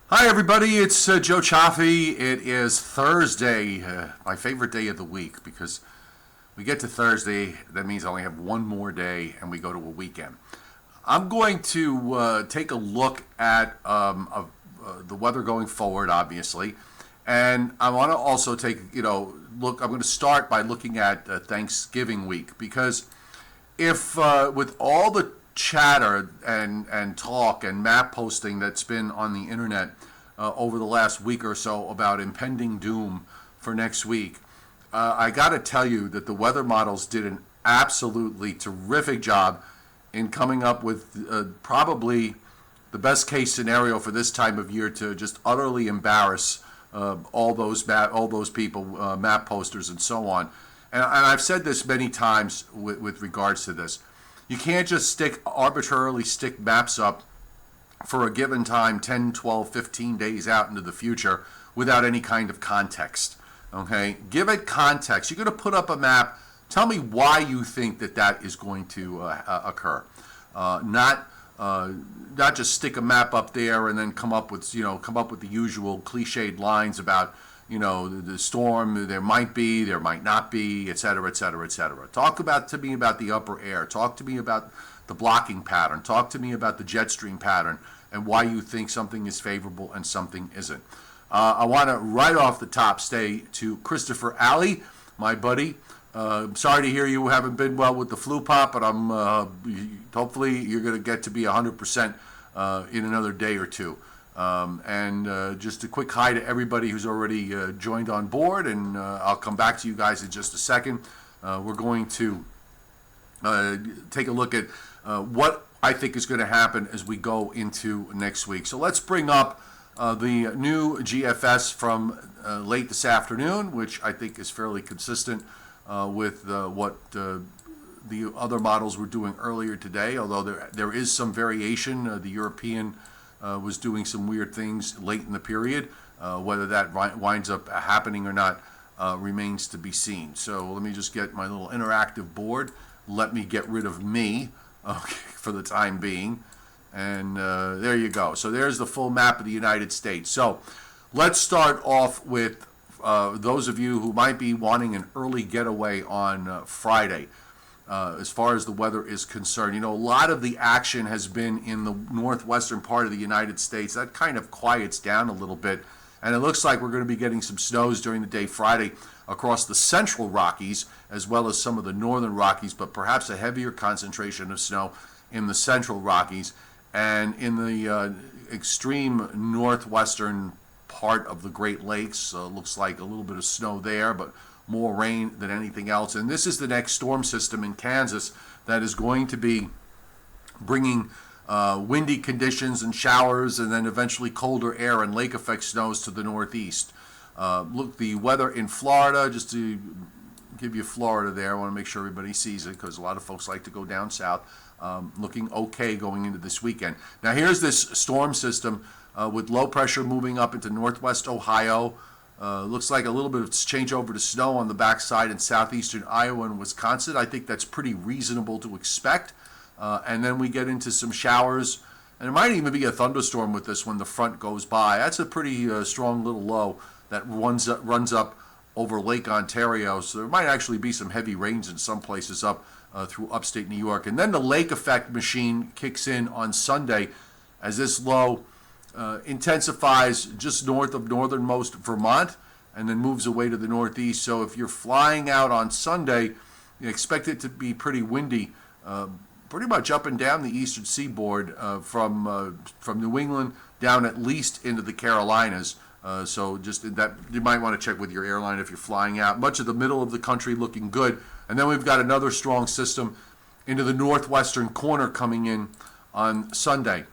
Hi, everybody. It's Joe Cioffi. It is Thursday, my favorite day of the week, because we get to Thursday. That means I only have one more day and we go to a weekend. I'm going to take a look at the weather going forward, obviously. And I want to also look. I'm going to start by looking at Thanksgiving week, because if with all the chatter and talk and map posting that's been on the internet over the last week or so about impending doom for next week, I got to tell you that the weather models did an absolutely terrific job in coming up with probably the best case scenario for this time of year to just utterly embarrass all those people, map posters and so on. And I've said this many times with regards to this. You can't just arbitrarily stick maps up for a given time, 10, 12, 15 days out into the future without any kind of context. Okay? Give it context. You're going to put up a map. Tell me why you think that is going to occur. Not just stick a map up there and then come up with the usual cliched lines about the storm. There might be, there might not be, et cetera, et cetera, et cetera. Talk to me about the upper air. Talk to me about the blocking pattern. Talk to me about the jet stream pattern and why you think something is favorable and something isn't. I want to right off the top say to Christopher Alley, my buddy. Sorry to hear you haven't been well with the flu pop, but hopefully you're going to get to be 100% in another day or two. And just a quick hi to everybody who's already joined on board, and I'll come back to you guys in just a second. We're going to take a look at what I think is going to happen as we go into next week. So let's bring up the new GFS from late this afternoon, which I think is fairly consistent with what the other models were doing earlier today, although there is some variation. The European was doing some weird things late in the period. Whether that winds up happening or not remains to be seen. So let me just get my little interactive board. Let me get rid of me for the time being. And there you go. So there's the full map of the United States. So let's start off with those of you who might be wanting an early getaway on Friday. As far as the weather is concerned, a lot of the action has been in the northwestern part of the United States. That kind of quiets down a little bit, and it looks like we're going to be getting some snows during the day Friday across the central Rockies as well as some of the northern Rockies, but perhaps a heavier concentration of snow in the central Rockies and in the extreme northwestern part of the Great Lakes. Looks like a little bit of snow there, but more rain than anything else. And this is the next storm system in Kansas that is going to be bringing windy conditions and showers, and then eventually colder air and lake effect snows to the northeast. Look, the weather in Florida, just to give you Florida there, I want to make sure everybody sees it because a lot of folks like to go down south. Looking okay going into this weekend. Now here's this storm system with low pressure moving up into northwest Ohio. Looks like a little bit of changeover to snow on the backside in southeastern Iowa and Wisconsin. I think that's pretty reasonable to expect. And then we get into some showers. And it might even be a thunderstorm with this when the front goes by. That's a pretty strong little low that runs up over Lake Ontario. So there might actually be some heavy rains in some places up through upstate New York. And then the lake effect machine kicks in on Sunday as this low intensifies just north of northernmost Vermont and then moves away to the northeast. So if you're flying out on Sunday, you expect it to be pretty windy, pretty much up and down the eastern seaboard from New England down at least into the Carolinas. So just that you might want to check with your airline if you're flying out. Much of the middle of the country looking good. And then we've got another strong system into the northwestern corner coming in on Sunday.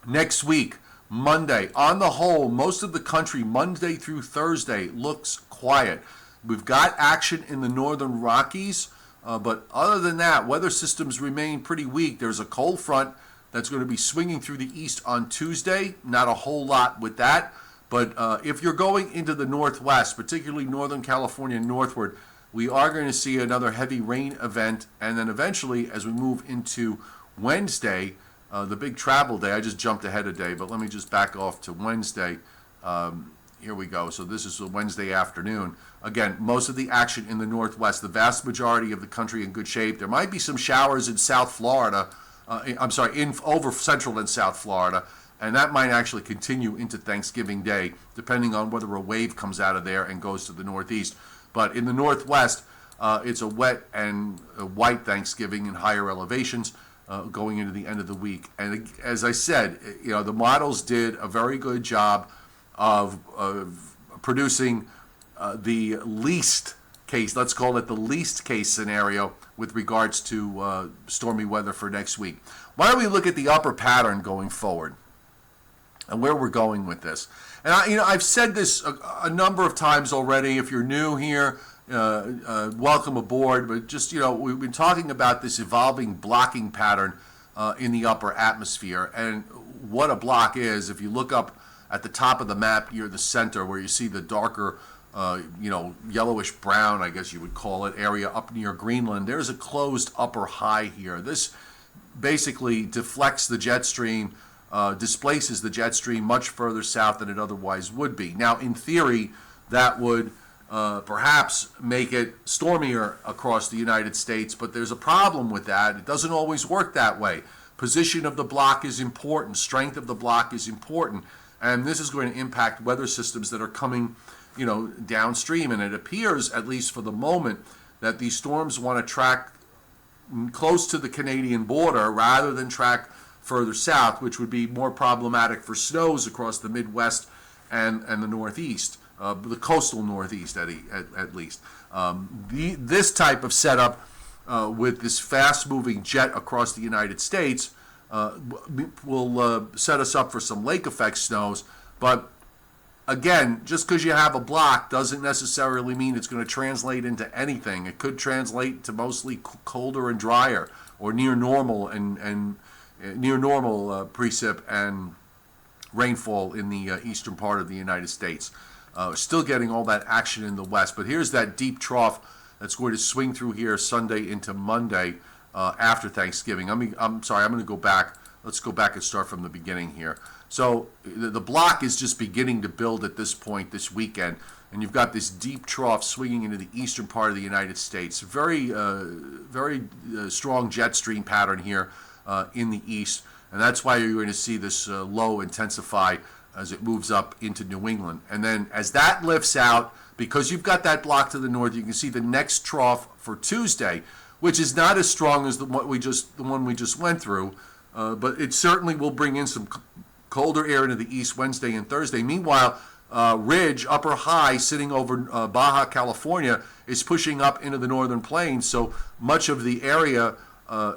Next week, Monday, on the whole, most of the country, Monday through Thursday, looks quiet. We've got action in the northern Rockies, but other than that, weather systems remain pretty weak. There's a cold front that's going to be swinging through the east on Tuesday. Not a whole lot with that, but if you're going into the northwest, particularly Northern California northward, we are going to see another heavy rain event, and then eventually, as we move into Wednesday, The big travel day, I just jumped ahead a day, but let me just back off to Wednesday. Here we go. So this is a Wednesday afternoon. Again, most of the action in the Northwest, the vast majority of the country in good shape. There might be some showers in South Florida, over Central and South Florida, and that might actually continue into Thanksgiving Day, depending on whether a wave comes out of there and goes to the Northeast. But in the Northwest, it's a wet and a white Thanksgiving in higher elevations going into the end of the week. And as I said, the models did a very good job of producing the least case, let's call it the least case scenario with regards to stormy weather for next week. Why don't we look at the upper pattern going forward and where we're going with this? And I've said this a number of times already. If you're new here, welcome aboard. But just, we've been talking about this evolving blocking pattern in the upper atmosphere. And what a block is, if you look up at the top of the map near the center where you see the darker, yellowish brown, I guess you would call it, area up near Greenland, there's a closed upper high here. This basically deflects the jet stream, displaces the jet stream much further south than it otherwise would be. Now, in theory, that would perhaps make it stormier across the United States, but there's a problem with that. It doesn't always work that way. Position of the block is important. Strength of the block is important. And this is going to impact weather systems that are coming, downstream. And it appears, at least for the moment, that these storms want to track close to the Canadian border rather than track further south, which would be more problematic for snows across the Midwest and the Northeast, the coastal Northeast at least. This type of setup with this fast-moving jet across the United States will set us up for some lake effect snows. But again, just because you have a block doesn't necessarily mean it's going to translate into anything. It could translate to mostly colder and drier, or near normal and near normal precip and rainfall in the eastern part of the United States. Still getting all that action in the west, but here's that deep trough that's going to swing through here Sunday into Monday after Thanksgiving. I'm sorry, I'm going to go back. Let's go back and start from the beginning here. So the block is just beginning to build at this point this weekend, and you've got this deep trough swinging into the eastern part of the United States. Very strong jet stream pattern here in the east, and that's why you're going to see this low intensify as it moves up into New England. And then as that lifts out, because you've got that block to the north, you can see the next trough for Tuesday, which is not as strong as the one we just went through, but it certainly will bring in some colder air into the east Wednesday and Thursday. Meanwhile, ridge, upper high, sitting over Baja California, is pushing up into the northern plains. So much of the area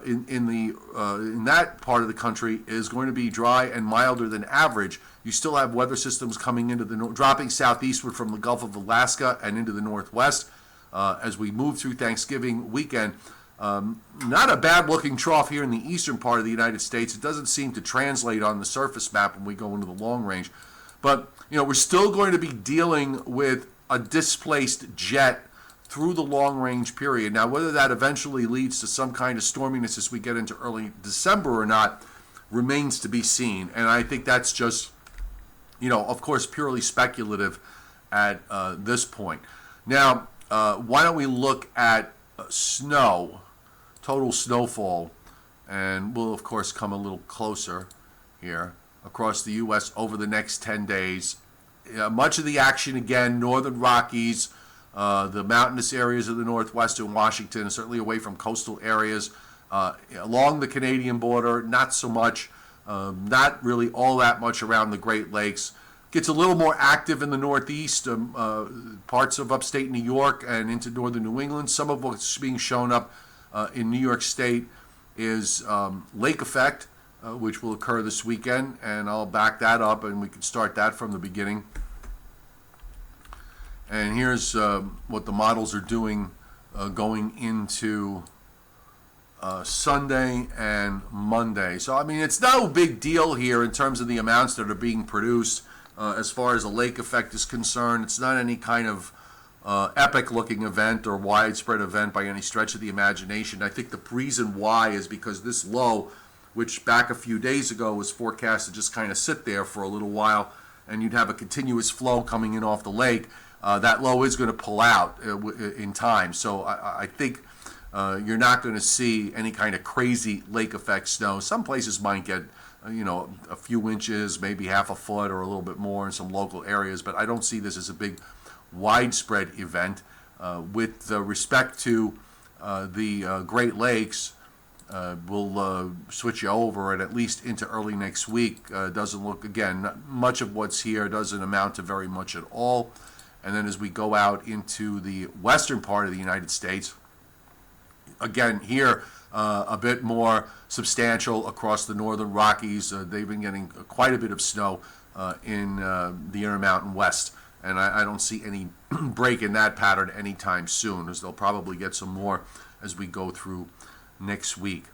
in that part of the country is going to be dry and milder than average. You still have weather systems coming into dropping southeastward from the Gulf of Alaska and into the northwest as we move through Thanksgiving weekend. Not a bad-looking trough here in the eastern part of the United States. It doesn't seem to translate on the surface map when we go into the long range. But, we're still going to be dealing with a displaced jet through the long-range period. Now, whether that eventually leads to some kind of storminess as we get into early December or not remains to be seen. And I think that's just, of course, purely speculative at this point. Now, why don't we look at snow, total snowfall, and we'll, of course, come a little closer here across the U.S. over the next 10 days. Much of the action, again, northern Rockies, the mountainous areas of the northwestern Washington, certainly away from coastal areas, along the Canadian border, not so much, not really all that much around the Great Lakes. Gets a little more active in the northeast, parts of upstate New York and into northern New England. Some of what's being shown up in New York State is lake effect, which will occur this weekend, and I'll back that up and we can start that from the beginning. And here's what the models are doing going into Sunday and Monday. So, it's no big deal here in terms of the amounts that are being produced as far as the lake effect is concerned. It's not any kind of epic-looking event or widespread event by any stretch of the imagination. I think the reason why is because this low which back a few days ago was forecast to just kind of sit there for a little while, and you'd have a continuous flow coming in off the lake. That low is going to pull out in time. So I think you're not going to see any kind of crazy lake effect snow. Some places might get a few inches, maybe half a foot or a little bit more in some local areas, but I don't see this as a big widespread event. With respect to the Great Lakes, we'll switch you over and at least into early next week. Doesn't look, again, much of what's here doesn't amount to very much at all. And then as we go out into the western part of the United States, again, here a bit more substantial across the northern Rockies. They've been getting quite a bit of snow in the Intermountain West. And I don't see any break in that pattern anytime soon, as they'll probably get some more as we go through next week.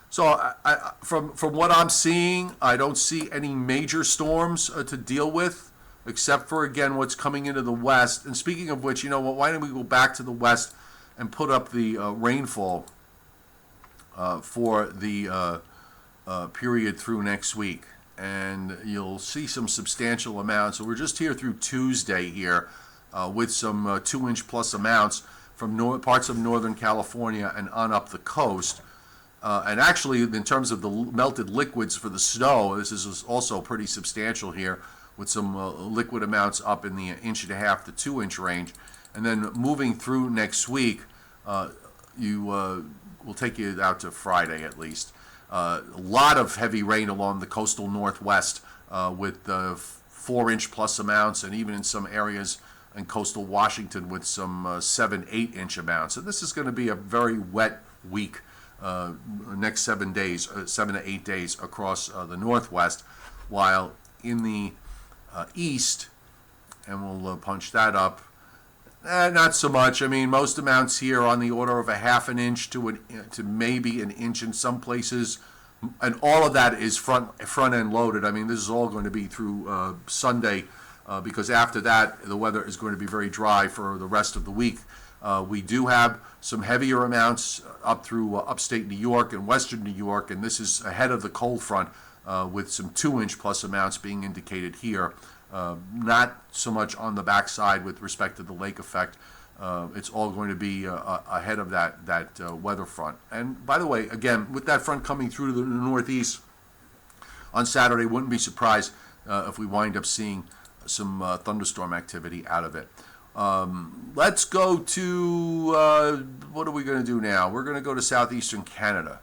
So from what I'm seeing, I don't see any major storms to deal with, except for, again, what's coming into the west. And speaking of which, why don't we go back to the west and put up the rainfall for the period through next week. And you'll see some substantial amounts. So we're just here through Tuesday here with some 2-inch plus amounts from parts of Northern California and on up the coast. And actually, in terms of the melted liquids for the snow, this is also pretty substantial here with some liquid amounts up in the 1.5 to 2-inch range. And then moving through next week, we'll take you out to Friday at least. A lot of heavy rain along the coastal northwest with 4-inch plus amounts, and even in some areas in coastal Washington with some 7-8-inch amounts. And this is going to be a very wet week, next 7 days, 7 to 8 days across the northwest, while in the east, and we'll punch that up, not so much. I mean, most amounts here on the order of a 1/2 inch to maybe an inch in some places, and all of that is front end loaded. I mean, this is all going to be through Sunday, because after that the weather is going to be very dry for the rest of the week. We do have some heavier amounts up through upstate New York and western New York, and this is ahead of the cold front with some 2-inch plus amounts being indicated here. Not so much on the backside with respect to the lake effect. It's all going to be ahead of that weather front. And by the way, again, with that front coming through to the northeast on Saturday, wouldn't be surprised if we wind up seeing some thunderstorm activity out of it. Let's go to, what are we going to do now? We're going to go to southeastern Canada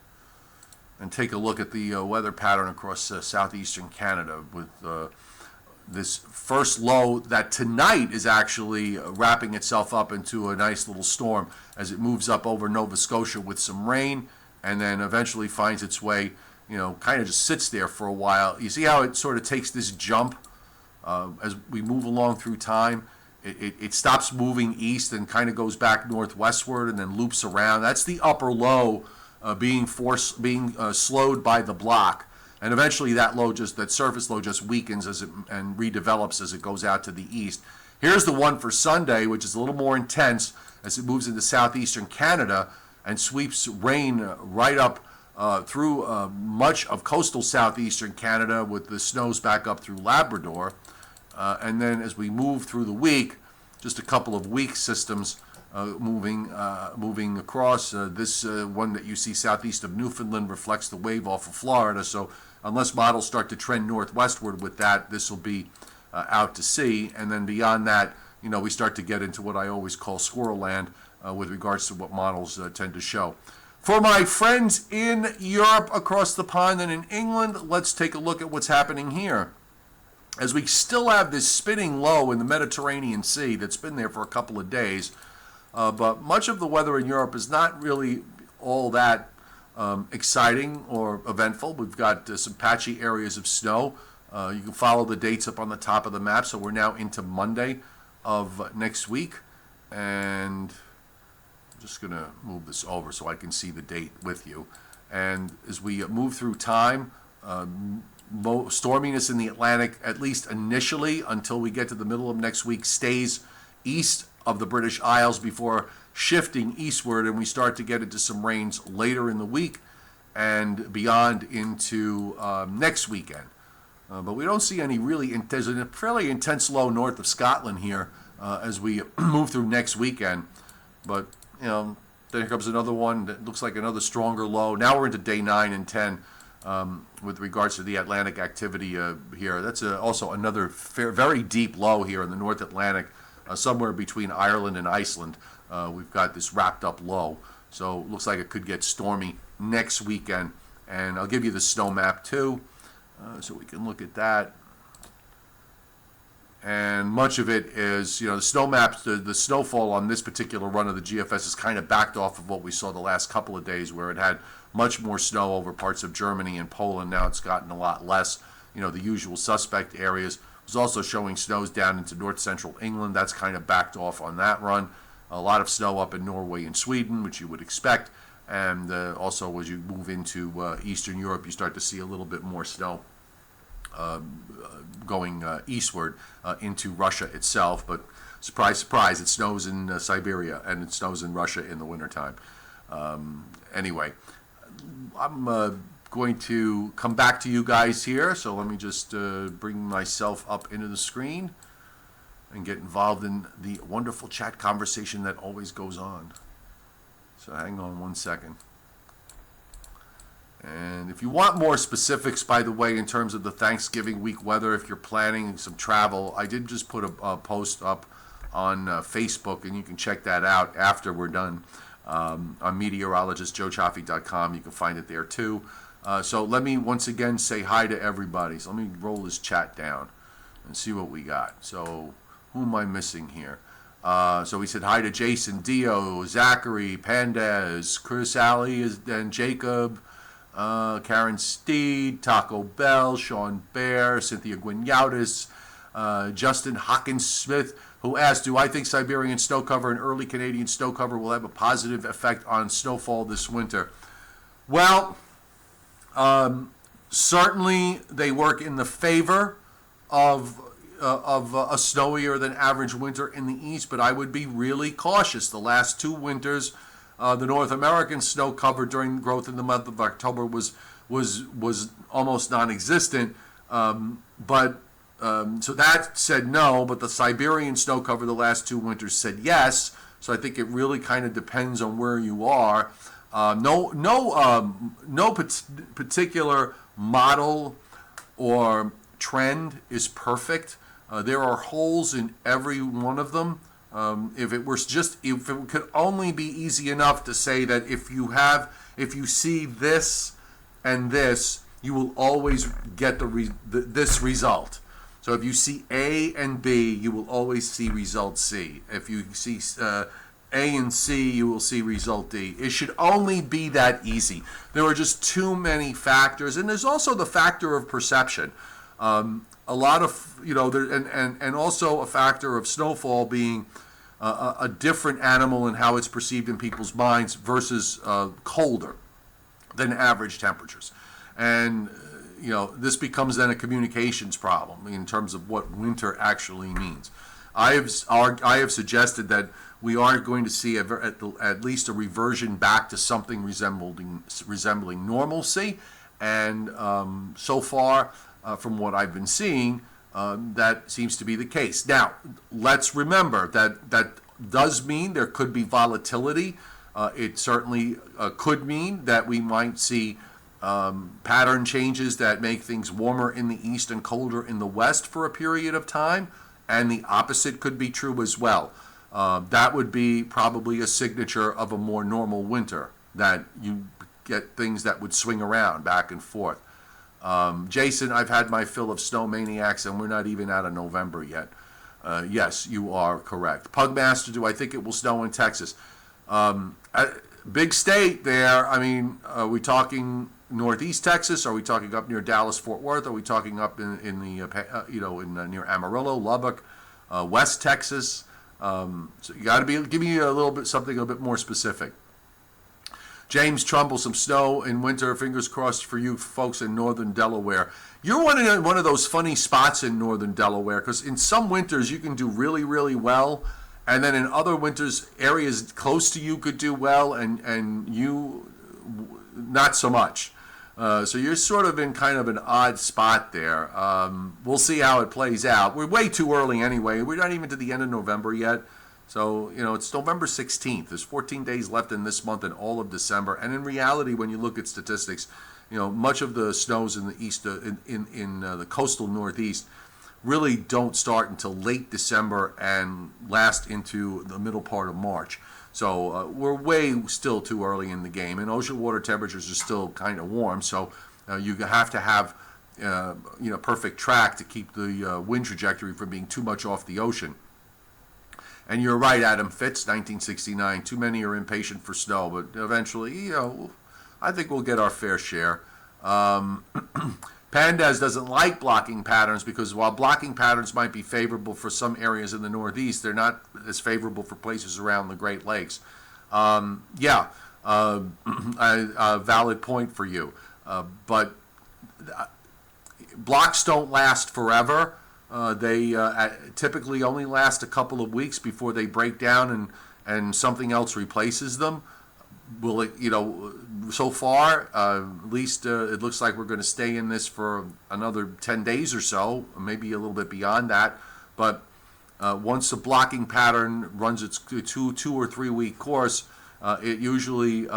and take a look at the weather pattern across southeastern Canada with this first low that tonight is actually wrapping itself up into a nice little storm as it moves up over Nova Scotia with some rain, and then eventually finds its way, kind of just sits there for a while. You see how it sort of takes this jump as we move along through time. It stops moving east and kind of goes back northwestward and then loops around. That's the upper low being slowed by the block. And eventually that surface low just weakens and redevelops as it goes out to the east. Here's the one for Sunday, which is a little more intense as it moves into southeastern Canada and sweeps rain right up through much of coastal southeastern Canada, with the snows back up through Labrador. And then as we move through the week, just a couple of weak systems moving across. This one that you see southeast of Newfoundland reflects the wave off of Florida. So unless models start to trend northwestward with that, this will be out to sea. And then beyond that, we start to get into what I always call squirrel land with regards to what models tend to show. For my friends in Europe across the pond and in England, let's take a look at what's happening here. As we still have this spinning low in the Mediterranean Sea that's been there for a couple of days, but much of the weather in Europe is not really all that exciting or eventful. We've got some patchy areas of snow. You can follow the dates up on the top of the map. So we're now into Monday of next week. And I'm just going to move this over so I can see the date with you. And as we move through time, storminess in the Atlantic, at least initially until we get to the middle of next week, stays east of the British Isles before shifting eastward, and we start to get into some rains later in the week. and beyond into next weekend. But we don't see any really, there's a fairly intense low north of Scotland here as we move through next weekend. But, then here comes another one that looks like another stronger low. Now we're into day 9 and 10 with regards to the Atlantic activity here. That's also another very deep low here in the North Atlantic, somewhere between Ireland and Iceland. We've got this wrapped up low. So it looks like it could get stormy next weekend. And I'll give you the snow map too, so we can look at that. And much of it is, the snow maps, the snowfall on this particular run of the GFS is kind of backed off of what we saw the last couple of days, where it had much more snow over parts of Germany and Poland. Now it's gotten a lot less. The usual suspect areas. It was also showing snows down into north central England. That's kind of backed off on that run. A lot of snow up in Norway and Sweden, which you would expect. And also as you move into Eastern Europe, you start to see a little bit more snow going eastward into Russia itself. But surprise, surprise, it snows in Siberia and it snows in Russia in the wintertime. Anyway, I'm going to come back to you guys here. So let me just bring myself up into the screen and get involved in the wonderful chat conversation that always goes on. So hang on one second. And if you want more specifics, by the way, in terms of the Thanksgiving week weather, if you're planning some travel, I did just put a post up on Facebook, and you can check that out after we're done on meteorologistjoecioffi.com. You can find it there too. So let me once again say hi to everybody. So let me roll this chat down and see what we got. So who am I missing here? So we said hi to Jason, Dio, Zachary, Pandaz, Chris Alley, and Jacob, Karen Steed, Taco Bell, Sean Bear, Cynthia Guinyautis, Justin Hawkins Smith, who asked, do I think Siberian snow cover and early Canadian snow cover will have a positive effect on snowfall this winter? Well, certainly they work in the favor of a snowier than average winter in the east, but I would be really cautious. The last 2 winters, the North American snow cover during growth in the month of October was almost non-existent. So that said no, but the Siberian snow cover the last 2 winters said yes. So I think it really kind of depends on where you are. No particular model or trend is perfect. There are holes in every one of them. If it could only be easy enough to say that if you see this and this, you will always get this result. So if you see A and B, you will always see result C. If you see A and C, you will see result D. It should only be that easy. There are just too many factors, and there's also the factor of perception. A lot of, and also a factor of snowfall being a different animal in how it's perceived in people's minds versus colder than average temperatures. And, this becomes then a communications problem in terms of what winter actually means. I have suggested that we are going to see at least a reversion back to something resembling normalcy. And so far, from what I've been seeing, that seems to be the case. Now, let's remember that does mean there could be volatility. It certainly could mean that we might see pattern changes that make things warmer in the east and colder in the west for a period of time, and the opposite could be true as well. That would be probably a signature of a more normal winter, that you get things that would swing around back and forth. Jason, I've had my fill of snow maniacs, and we're not even out of November yet. Yes, you are correct. Pugmaster, do I think it will snow in Texas? Big state there. I mean, are we talking northeast Texas? Are we talking up near Dallas, Fort Worth? Are we talking up in the near Amarillo, Lubbock, West Texas? So you got to give me a little bit something a bit more specific. James Trumbull, some snow in winter. Fingers crossed for you folks in northern Delaware. You're one of those funny spots in northern Delaware, because in some winters you can do really, really well, and then in other winters, areas close to you could do well, and you not so much. So you're sort of in kind of an odd spot there. We'll see how it plays out. We're way too early anyway. We're not even to the end of November yet. So, it's November 16th. There's 14 days left in this month and all of December. And in reality, when you look at statistics, much of the snows in the east, in the coastal Northeast, really don't start until late December and last into the middle part of March. So we're way still too early in the game, and ocean water temperatures are still kind of warm. So you have to have perfect track to keep the wind trajectory from being too much off the ocean. And you're right, Adam Fitz, 1969. Too many are impatient for snow, but eventually, I think we'll get our fair share. Pandaz doesn't like blocking patterns because while blocking patterns might be favorable for some areas in the Northeast, they're not as favorable for places around the Great Lakes. A valid point for you. But blocks don't last forever. They typically only last a couple of weeks before they break down and something else replaces them. Will it, so far, at least it looks like we're going to stay in this for another 10 days or so, maybe a little bit beyond that. But once the blocking pattern runs its 2 or 3 week course, it usually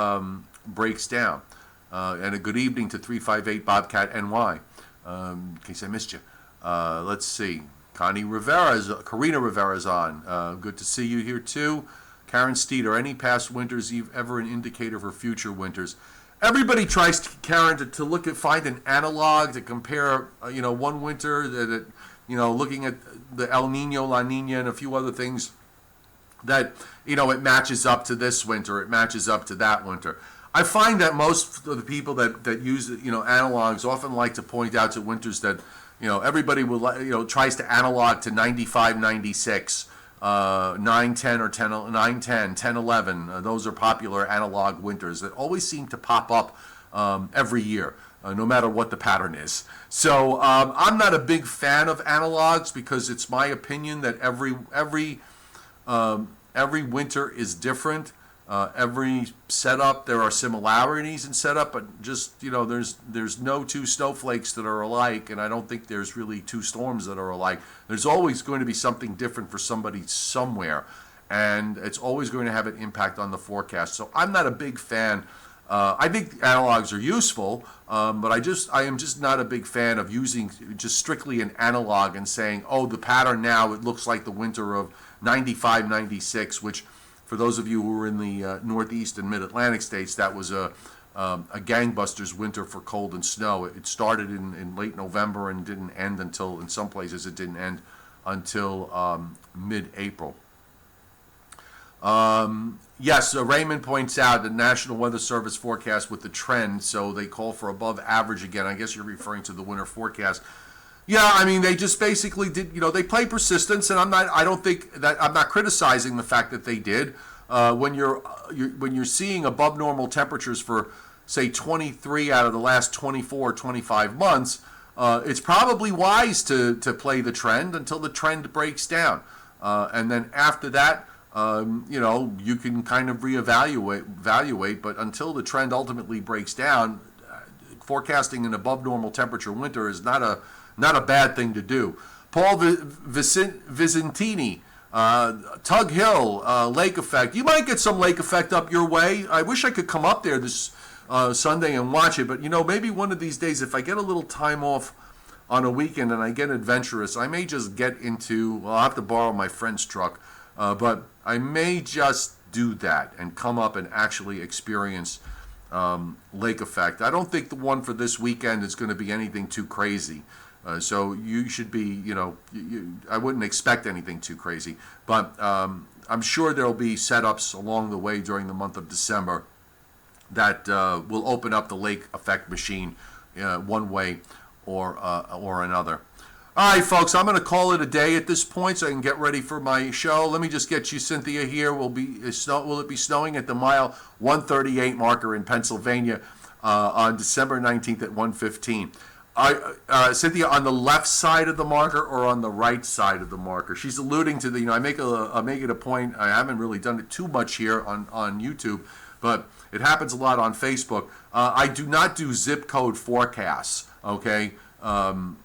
breaks down. And a good evening to 358 Bobcat NY, in case I missed you. Let's see. Karina Rivera's on. Good to see you here too. Karen Steed, are any past winters ever an indicator for future winters? Everybody tries, Karen, to look at, find an analog to compare, one winter that, looking at the El Nino, La Nina, and a few other things that, it matches up to this winter, it matches up to that winter. I find that most of the people that use, analogs often like to point out to winters that, everybody will, tries to analog to 95, 96. 9, 10, or 10, 9, 10, 10, 11. Those are popular analog winters that always seem to pop up every year, no matter what the pattern is. So I'm not a big fan of analogs because it's my opinion that every winter is different. Every setup, there are similarities in setup, but just, there's no two snowflakes that are alike, and I don't think there's really two storms that are alike. There's always going to be something different for somebody somewhere, and it's always going to have an impact on the forecast. So I'm not a big fan. I think analogs are useful, but I am just not a big fan of using just strictly an analog and saying, oh, the pattern now, it looks like the winter of 95, 96, which for those of you who were in the Northeast and Mid-Atlantic states, that was a gangbusters winter for cold and snow. It started in late November and didn't end until, in some places, it didn't end until mid-April. Yes, Raymond points out the National Weather Service forecast with the trend, so they call for above average again. I guess you're referring to the winter forecast. Yeah, I mean, they just basically did, they play persistence, and I'm not criticizing the fact that they did. When you're seeing above normal temperatures for, say, 23 out of the last 24 or 25 months, it's probably wise to play the trend until the trend breaks down. And then after that, you can kind of evaluate, but until the trend ultimately breaks down, forecasting an above normal temperature winter is not a bad thing to do. Paul Vicentini, Tug Hill, lake effect. You might get some lake effect up your way. I wish I could come up there this Sunday and watch it, but maybe one of these days, if I get a little time off on a weekend and I get adventurous, I may just get into, I'll have to borrow my friend's truck, but I may just do that and come up and actually experience lake effect. I don't think the one for this weekend is going to be anything too crazy. So you should be, I wouldn't expect anything too crazy. But I'm sure there'll be setups along the way during the month of December that will open up the lake effect machine one way or another. All right, folks, I'm going to call it a day at this point so I can get ready for my show. Let me just get you Cynthia here. Will it be snowing at the mile 138 marker in Pennsylvania on December 19th at 1:15? Cynthia, on the left side of the marker or on the right side of the marker? She's alluding to the, I make it a point, I haven't really done it too much here on YouTube, but it happens a lot on Facebook. I do not do zip code forecasts, okay, and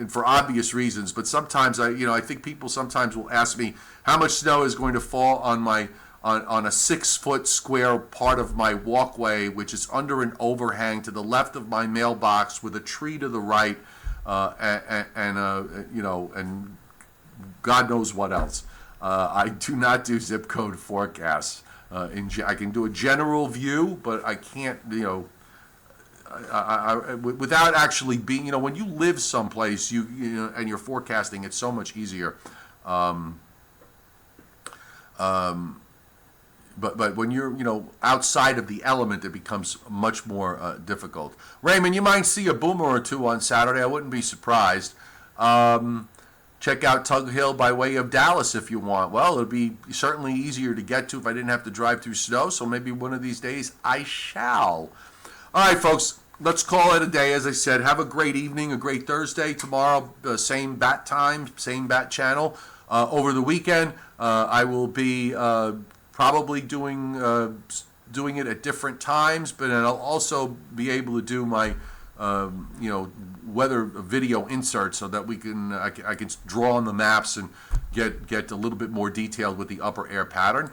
for obvious reasons. But sometimes I think people sometimes will ask me how much snow is going to fall on my on a 6 foot square part of my walkway, which is under an overhang to the left of my mailbox with a tree to the right, and God knows what else. I do not do zip code forecasts. I can do a general view, but I can't, without actually being, when you live someplace, and you're forecasting, it's so much easier. But when you're, outside of the element, it becomes much more difficult. Raymond, you might see a boomer or two on Saturday. I wouldn't be surprised. Check out Tug Hill by way of Dallas if you want. Well, it'd be certainly easier to get to if I didn't have to drive through snow, so maybe one of these days I shall. All right, folks, let's call it a day. As I said, have a great evening, a great Thursday. Tomorrow, same bat time, same bat channel. Over the weekend, I will be probably doing it at different times, but I'll also be able to do my weather video inserts so that I can draw on the maps and get a little bit more detailed with the upper air pattern.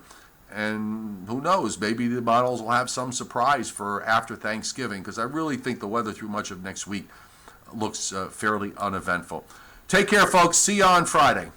And who knows, maybe the models will have some surprise for after Thanksgiving, because I really think the weather through much of next week looks fairly uneventful. Take care, folks. See you on Friday.